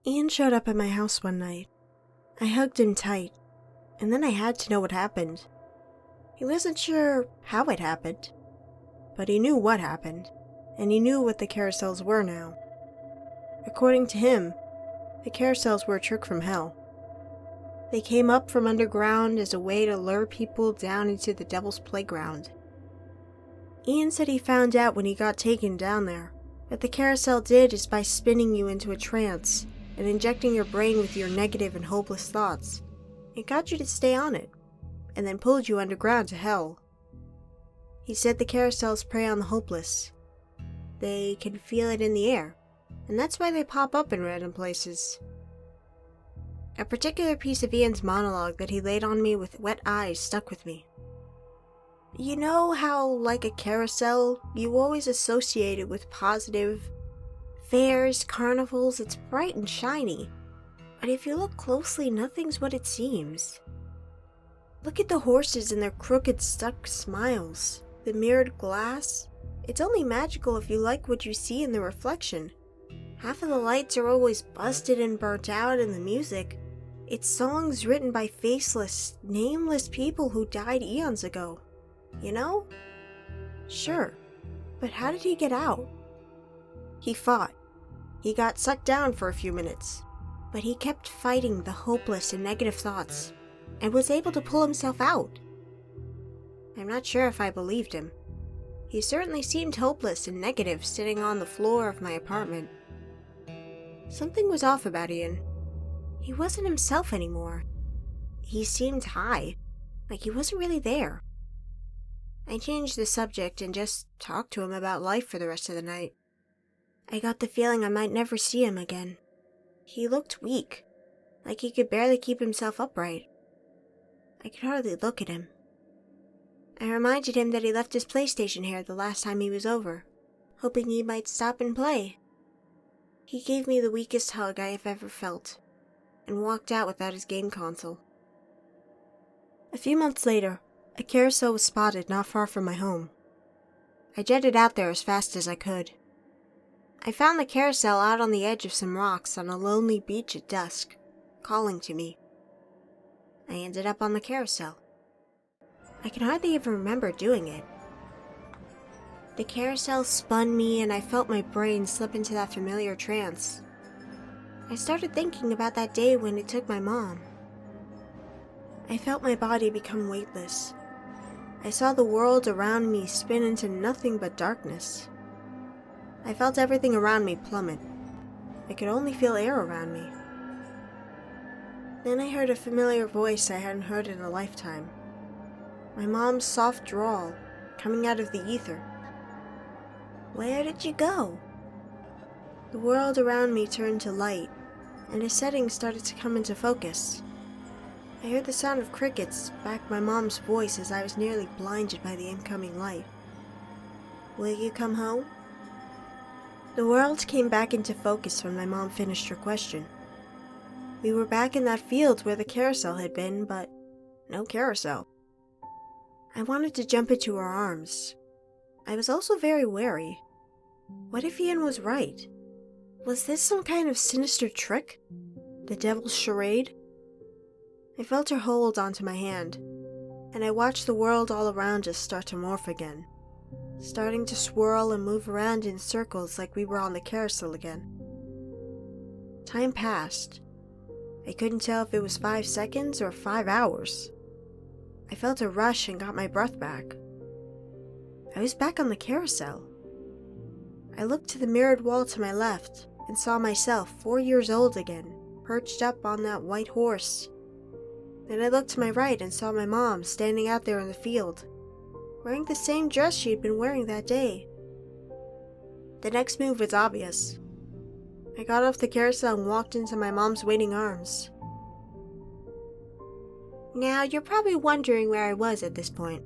Ian showed up at my house one night. I hugged him tight, and then I had to know what happened. He wasn't sure how it happened, but he knew what happened, and he knew what the carousels were now. According to him, the carousels were a trick from hell. They came up from underground as a way to lure people down into the devil's playground. Ian said he found out when he got taken down there. What the carousel did is by spinning you into a trance and injecting your brain with your negative and hopeless thoughts, it got you to stay on it, and then pulled you underground to hell. He said the carousels prey on the hopeless. They can feel it in the air, and that's why they pop up in random places. A particular piece of Ian's monologue that he laid on me with wet eyes stuck with me. You know how, like a carousel, you always associate it with positive fairs, carnivals, it's bright and shiny. But if you look closely, nothing's what it seems. Look at the horses and their crooked, stuck smiles. The mirrored glass. It's only magical if you like what you see in the reflection. Half of the lights are always busted and burnt out, and the music, it's songs written by faceless, nameless people who died eons ago. You know? Sure. But how did he get out? He fought. He got sucked down for a few minutes. But he kept fighting the hopeless and negative thoughts, and was able to pull himself out. I'm not sure if I believed him. He certainly seemed hopeless and negative sitting on the floor of my apartment. Something was off about Ian. He wasn't himself anymore. He seemed high, like he wasn't really there. I changed the subject and just talked to him about life for the rest of the night. I got the feeling I might never see him again. He looked weak, like he could barely keep himself upright. I could hardly look at him. I reminded him that he left his PlayStation here the last time he was over, hoping he might stop and play. He gave me the weakest hug I have ever felt, and walked out without his game console. A few months later, a carousel was spotted not far from my home. I jetted out there as fast as I could. I found the carousel out on the edge of some rocks on a lonely beach at dusk, calling to me. I ended up on the carousel. I can hardly even remember doing it. The carousel spun me and I felt my brain slip into that familiar trance. I started thinking about that day when it took my mom. I felt my body become weightless. I saw the world around me spin into nothing but darkness. I felt everything around me plummet. I could only feel air around me. Then I heard a familiar voice I hadn't heard in a lifetime. My mom's soft drawl, coming out of the ether. Where did you go? The world around me turned to light, and a setting started to come into focus. I heard the sound of crickets back my mom's voice as I was nearly blinded by the incoming light. Will you come home? The world came back into focus when my mom finished her question. We were back in that field where the carousel had been, but no carousel. I wanted to jump into her arms. I was also very wary. What if Ian was right? Was this some kind of sinister trick? The devil's charade? I felt her hold onto my hand, and I watched the world all around us start to morph again, starting to swirl and move around in circles like we were on the carousel again. Time passed. I couldn't tell if it was 5 seconds or 5 hours. I felt a rush and got my breath back. I was back on the carousel. I looked to the mirrored wall to my left and saw myself 4 years old again, perched up on that white horse. Then I looked to my right and saw my mom standing out there in the field, wearing the same dress she had been wearing that day. The next move was obvious. I got off the carousel and walked into my mom's waiting arms. Now, you're probably wondering where I was at this point.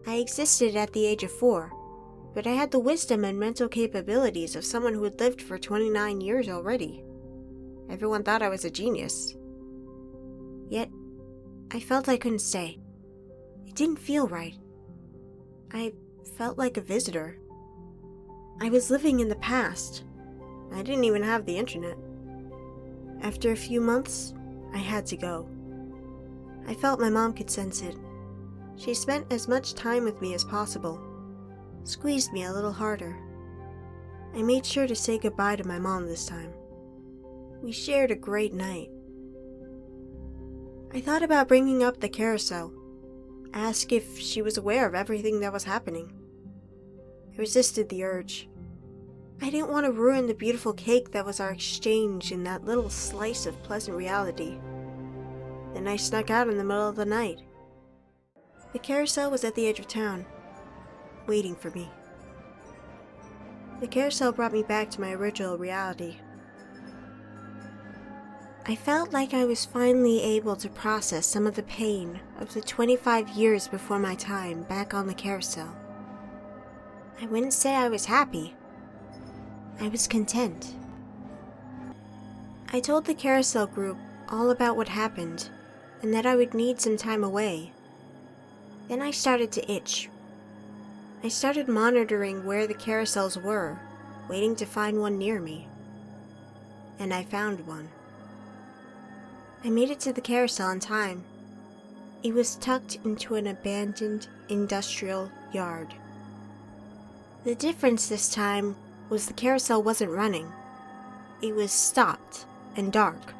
I existed at the age of 4, but I had the wisdom and mental capabilities of someone who had lived for 29 years already. Everyone thought I was a genius. Yet, I felt I couldn't stay. It didn't feel right. I felt like a visitor. I was living in the past. I didn't even have the internet. After a few months, I had to go. I felt my mom could sense it. She spent as much time with me as possible, squeezed me a little harder. I made sure to say goodbye to my mom this time. We shared a great night. I thought about bringing up the carousel, ask if she was aware of everything that was happening. I resisted the urge. I didn't want to ruin the beautiful cake that was our exchange in that little slice of pleasant reality. Then I snuck out in the middle of the night. The carousel was at the edge of town, waiting for me. The carousel brought me back to my original reality. I felt like I was finally able to process some of the pain of the 25 years before my time back on the carousel. I wouldn't say I was happy. I was content. I told the carousel group all about what happened and that I would need some time away. Then I started to itch. I started monitoring where the carousels were, waiting to find one near me. And I found one. I made it to the carousel in time. It was tucked into an abandoned industrial yard. The difference this time was the carousel wasn't running. It was stopped and dark.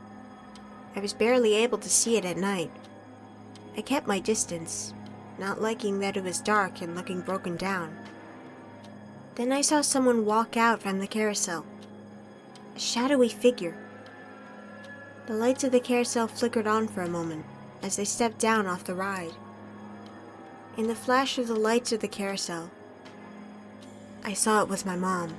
I was barely able to see it at night. I kept my distance, not liking that it was dark and looking broken down. Then I saw someone walk out from the carousel. A shadowy figure. The lights of the carousel flickered on for a moment as they stepped down off the ride. In the flash of the lights of the carousel, I saw it was my mom.